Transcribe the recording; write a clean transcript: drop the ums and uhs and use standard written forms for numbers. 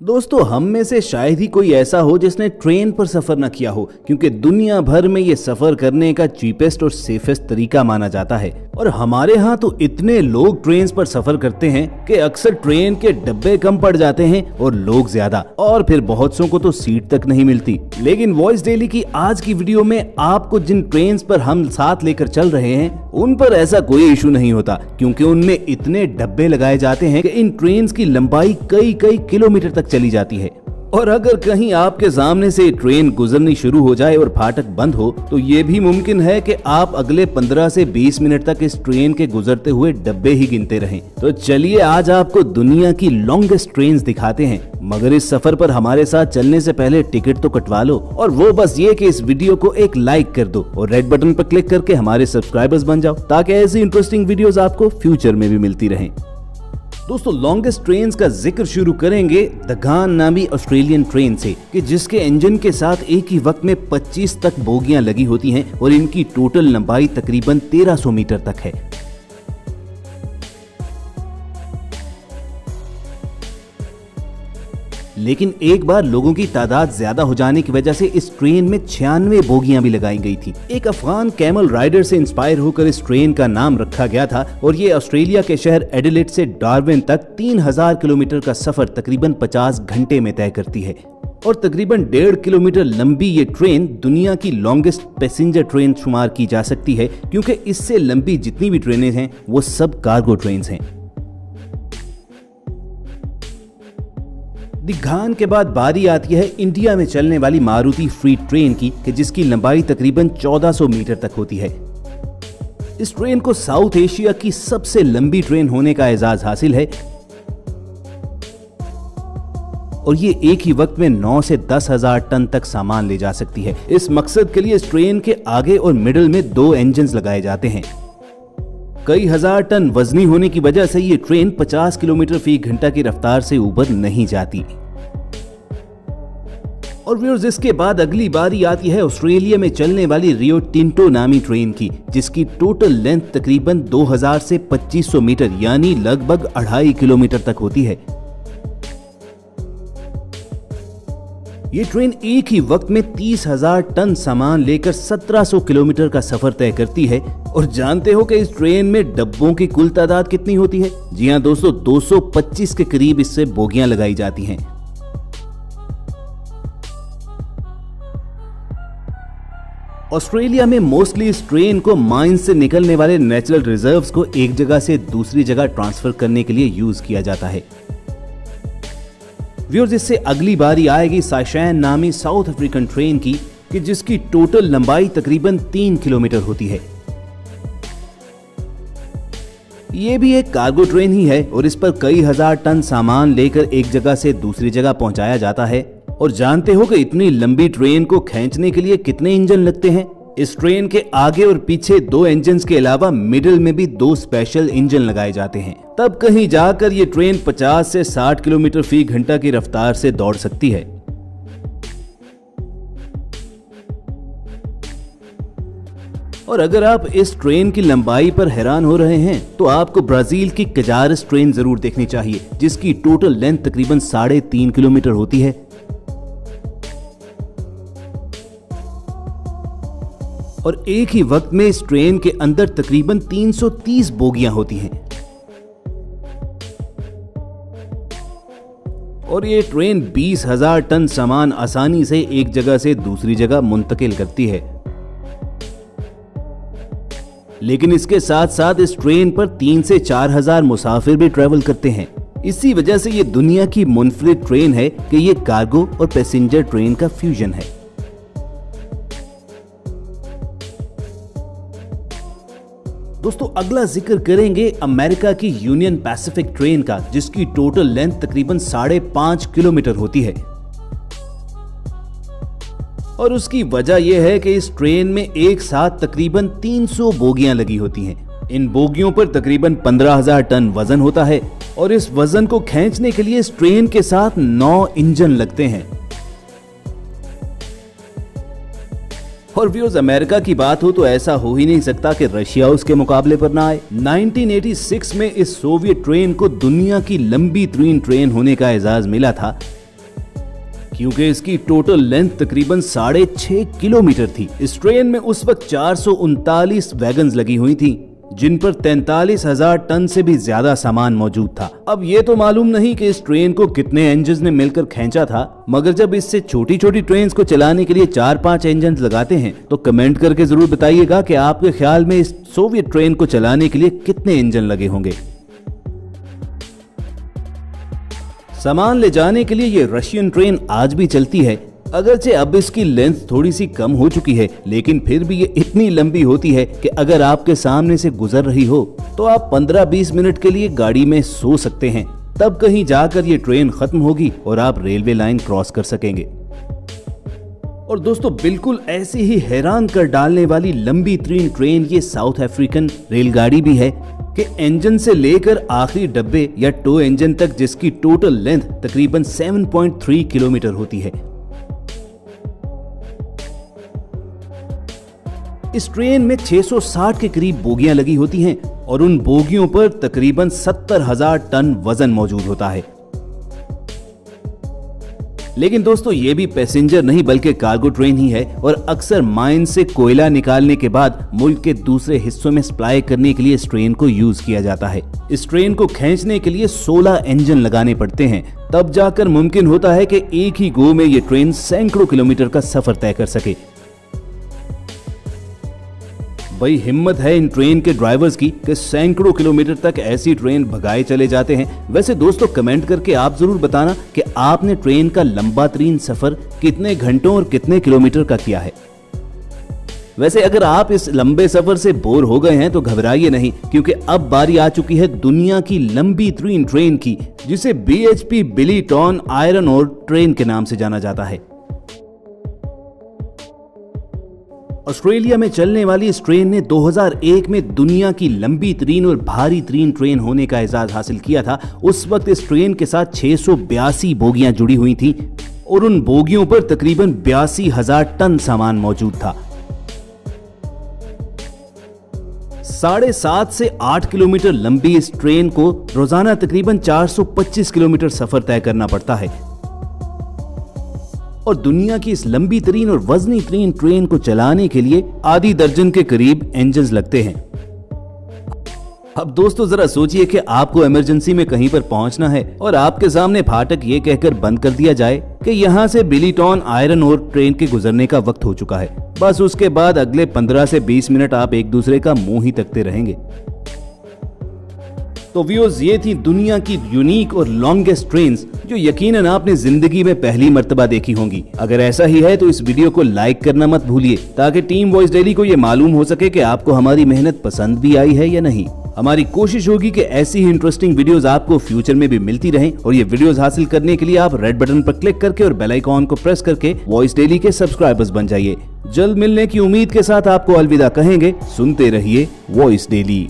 दोस्तों, हम में से शायद ही कोई ऐसा हो जिसने ट्रेन पर सफर न किया हो, क्योंकि दुनिया भर में ये सफर करने का चीपेस्ट और सेफेस्ट तरीका माना जाता है। और हमारे यहाँ तो इतने लोग ट्रेन पर सफर करते हैं कि अक्सर ट्रेन के डब्बे कम पड़ जाते हैं और लोग ज्यादा, और फिर बहुत सौ को तो सीट तक नहीं मिलती। लेकिन वॉइस डेली की आज की वीडियो में आपको जिन ट्रेन पर हम साथ लेकर चल रहे हैं उन पर ऐसा कोई इशू नहीं होता, क्योंकि उनमें इतने डब्बे लगाए जाते हैं कि इन ट्रेन की लंबाई कई कई किलोमीटर तक चली जाती है। और अगर कहीं आपके सामने से ट्रेन गुजरनी शुरू हो जाए और फाटक बंद हो, तो ये भी मुमकिन है कि आप अगले 15 से 20 मिनट तक इस ट्रेन के गुजरते हुए डब्बे ही गिनते रहें। तो चलिए आज आपको दुनिया की लॉन्गेस्ट ट्रेन दिखाते हैं, मगर इस सफर पर हमारे साथ चलने से पहले टिकट तो कटवा लो, और वो बस ये कि इस वीडियो को एक लाइक कर दो और रेड बटन पर क्लिक करके हमारे सब्सक्राइबर्स बन जाओ, ताकि ऐसी इंटरेस्टिंग वीडियोस आपको फ्यूचर में भी मिलती रहें। दोस्तों, लॉन्गेस्ट ट्रेन का जिक्र शुरू करेंगे द गान नामी ऑस्ट्रेलियन ट्रेन से, कि जिसके इंजन के साथ एक ही वक्त में 25 तक बोगियां लगी होती हैं और इनकी टोटल लंबाई तकरीबन 1300 मीटर तक है। लेकिन एक बार लोगों की तादाद ज्यादा हो जाने की वजह से इस ट्रेन में 96 बोगियां भी लगाई गई थी। एक अफगान कैमल राइडर से इंस्पायर होकर इस ट्रेन का नाम रखा गया था, और ये ऑस्ट्रेलिया के शहर एडिलेड से डार्विन तक 3000 किलोमीटर का सफर तकरीबन 50 घंटे में तय करती है। और तकरीबन 1.5 किलोमीटर लंबी ये ट्रेन दुनिया की लॉन्गेस्ट पैसेंजर ट्रेन शुमार की जा सकती है, क्योंकि इससे लंबी जितनी भी ट्रेनें हैं वो सब कार्गो ट्रेन हैं। द गान के बाद बारी आती है इंडिया में चलने वाली मारुति फ्रीट ट्रेन की, कि जिसकी लंबाई तकरीबन 1400 मीटर तक होती है। इस ट्रेन को साउथ एशिया की सबसे लंबी ट्रेन होने का एजाज हासिल है, और ये एक ही वक्त में 9 से 10,000 टन तक सामान ले जा सकती है। इस मकसद के लिए इस ट्रेन के आगे और मिडिल में 2 इंजन लगाए जाते हैं। कई हजार टन वजनी होने की वजह से ये ट्रेन 50 किलोमीटर फी घंटा की रफ्तार से ऊपर नहीं जाती। और व्यूअर्स, इसके बाद अगली बारी आती है ऑस्ट्रेलिया में चलने वाली रियो टिंटो नामी ट्रेन की, जिसकी टोटल लेंथ तकरीबन 2000 से 2500 मीटर यानी लगभग 2.5 किलोमीटर तक होती है। ये ट्रेन एक ही वक्त में 30,000 टन सामान लेकर 1700 किलोमीटर का सफर तय करती है। और जानते हो कि इस ट्रेन में डब्बों की कुल तादाद कितनी होती है? जी हां दोस्तों, 225 के करीब इससे बोगियां लगाई जाती हैं। ऑस्ट्रेलिया में मोस्टली इस ट्रेन को माइंस से निकलने वाले नेचुरल रिजर्व्स को एक जगह से दूसरी जगह ट्रांसफर करने के लिए यूज किया जाता है। व्यूअर्स, इससे अगली बारी आएगी साइशैन नामी साउथ अफ्रीकन ट्रेन की, कि जिसकी टोटल लंबाई तकरीबन 3 किलोमीटर होती है। ये भी एक कार्गो ट्रेन ही है, और इस पर कई हजार टन सामान लेकर एक जगह से दूसरी जगह पहुंचाया जाता है। और जानते हो कि इतनी लंबी ट्रेन को खींचने के लिए कितने इंजन लगते हैं? इस ट्रेन के आगे और पीछे 2 इंजन के अलावा मिडिल में भी 2 स्पेशल इंजन लगाए जाते हैं। तब कहीं जाकर ये ट्रेन 50 से 60 किलोमीटर फी घंटा की रफ्तार से दौड़ सकती है। और अगर आप इस ट्रेन की लंबाई पर हैरान हो रहे हैं, तो आपको ब्राजील की कजारस ट्रेन जरूर देखनी चाहिए, जिसकी टोटल लेंथ तकरीबन 3.5 किलोमीटर होती है। और एक ही वक्त में इस ट्रेन के अंदर तकरीबन 330 बोगियां होती हैं। और ये ट्रेन 20,000 टन सामान आसानी से एक जगह से दूसरी जगह मुंतकिल करती है। लेकिन इसके साथ साथ इस ट्रेन पर 3 से 4,000 मुसाफिर भी ट्रेवल करते हैं। इसी वजह से ये दुनिया की मुनफरिद ट्रेन है कि ये कार्गो और पैसेंजर ट्रेन का फ्यूजन है। दोस्तों, अगला जिक्र करेंगे अमेरिका की यूनियन पैसिफिक ट्रेन का, जिसकी टोटल लेंथ तकरीबन 5.5 किलोमीटर होती है। और उसकी वजह यह है कि इस ट्रेन में एक साथ तकरीबन 300 बोगियां लगी होती हैं। इन बोगियों पर तकरीबन 15,000 टन वजन होता है, और इस वजन को खींचने के लिए इस ट्रेन के साथ 9 इंजन लगते हैं। और व्यूअर्स, अमेरिका की बात हो तो ऐसा हो ही नहीं सकता कि रशिया उसके मुकाबले पर ना आए। 1986 में इस सोवियत ट्रेन को दुनिया की लंबी तरीन ट्रेन होने का एजाज मिला था, क्योंकि इसकी टोटल लेंथ तकरीबन 6.5 किलोमीटर थी। इस ट्रेन में उस वक्त 439 वैगन्स लगी हुई थी, जिन पर 43,000 टन से भी ज्यादा सामान मौजूद था। अब ये तो मालूम नहीं कि इस ट्रेन को कितने इंजन ने मिलकर खींचा था, मगर जब इससे छोटी छोटी ट्रेन को चलाने के लिए 4-5 इंजन लगाते हैं तो कमेंट करके जरूर बताइएगा कि आपके ख्याल में इस सोवियत ट्रेन को चलाने के लिए कितने इंजन लगे होंगे। सामान ले जाने के लिए ये रशियन ट्रेन आज भी चलती है। अगरचे अब इसकी लेंथ थोड़ी सी कम हो चुकी है, लेकिन फिर भी ये इतनी लंबी होती है कि अगर आपके सामने से गुजर रही हो तो आप 15-20 मिनट के लिए गाड़ी में सो सकते हैं। तब कहीं जाकर ये ट्रेन खत्म होगी और आप रेलवे लाइन क्रॉस कर सकेंगे। और दोस्तों, बिल्कुल ऐसी ही हैरान कर डालने वाली लंबी तरीन ट्रेन ये साउथ अफ्रीकन रेलगाड़ी भी है कि इंजन से लेकर आखिरी डब्बे या टो इंजन तक, जिसकी टोटल लेंथ तकरीबन 7.3 किलोमीटर होती है। इस ट्रेन में 660 के करीब बोगियां लगी होती हैं और उन बोगियों पर तकरीबन 70,000 टन वजन मौजूद होता है। लेकिन दोस्तों, ये भी पैसेंजर नहीं बल्कि कार्गो ट्रेन ही है और अक्सर माइन से कोयला निकालने के बाद मुल्क के दूसरे हिस्सों में सप्लाई करने के लिए इस ट्रेन को यूज किया जाता है। इस ट्रेन को खींचने के लिए 16 इंजन लगाने पड़ते हैं, तब जाकर मुमकिन होता है कि एक ही गो में ये ट्रेन सैकड़ों किलोमीटर का सफर तय कर सके। भाई, हिम्मत है इन ट्रेन के ड्राइवर्स की कि सैकड़ों किलोमीटर तक ऐसी ट्रेन भगाए चले जाते हैं। वैसे दोस्तों, कमेंट करके आप जरूर बताना कि आपने ट्रेन का लंबा तरीन सफर कितने घंटों और कितने किलोमीटर का किया है। वैसे अगर आप इस लंबे सफर से बोर हो गए हैं तो घबराइए नहीं, क्योंकि अब बारी आ चुकी है दुनिया की लंबी तरीन ट्रेन की, जिसे BHP बिलीटॉन आयरन ओर ट्रेन के नाम से जाना जाता है। ऑस्ट्रेलिया में चलने वाली इस ट्रेन ने 2001 में दुनिया की लंबी तरीन और भारी तरीन ट्रेन होने का एजाज हासिल किया था। उस वक्त इस ट्रेन के साथ 682 बोगियां जुड़ी हुई थी और उन बोगियों पर तकरीबन 82,000 टन सामान मौजूद था। 7.5 से 8 किलोमीटर लंबी इस ट्रेन को रोजाना तकरीबन 425 किलोमीटर सफर तय करना पड़ता है और दुनिया की इस लंबी तरीन और वजनी तरीन ट्रेन को चलाने के लिए आधी दर्जन के करीब इंजन लगते हैं। अब दोस्तों, जरा सोचिए कि आपको इमरजेंसी में कहीं पर पहुंचना है और आपके सामने फाटक ये कहकर बंद कर दिया जाए कि यहाँ से बिलीटॉन आयरन ओर ट्रेन के गुजरने का वक्त हो चुका है। बस उसके बाद अगले 15 से 20 मिनट आप एक दूसरे का मुंह ही तकते रहेंगे। तो व्यूअर्स, ये थी दुनिया की यूनिक और लॉन्गेस्ट ट्रेन्स जो यकीनन आपने जिंदगी में पहली मर्तबा देखी होंगी। अगर ऐसा ही है तो इस वीडियो को लाइक करना मत भूलिए, ताकि टीम वॉइस डेली को ये मालूम हो सके कि आपको हमारी मेहनत पसंद भी आई है या नहीं। हमारी कोशिश होगी कि ऐसी ही इंटरेस्टिंग वीडियोस आपको फ्यूचर में भी मिलती रहें और ये वीडियोस हासिल करने के लिए आप रेड बटन पर क्लिक करके और बेल आइकॉन को प्रेस करके वॉइस डेली के सब्सक्राइबर्स बन जाइए। जल्द मिलने की उम्मीद के साथ आपको अलविदा कहेंगे। सुनते रहिए वॉइस डेली।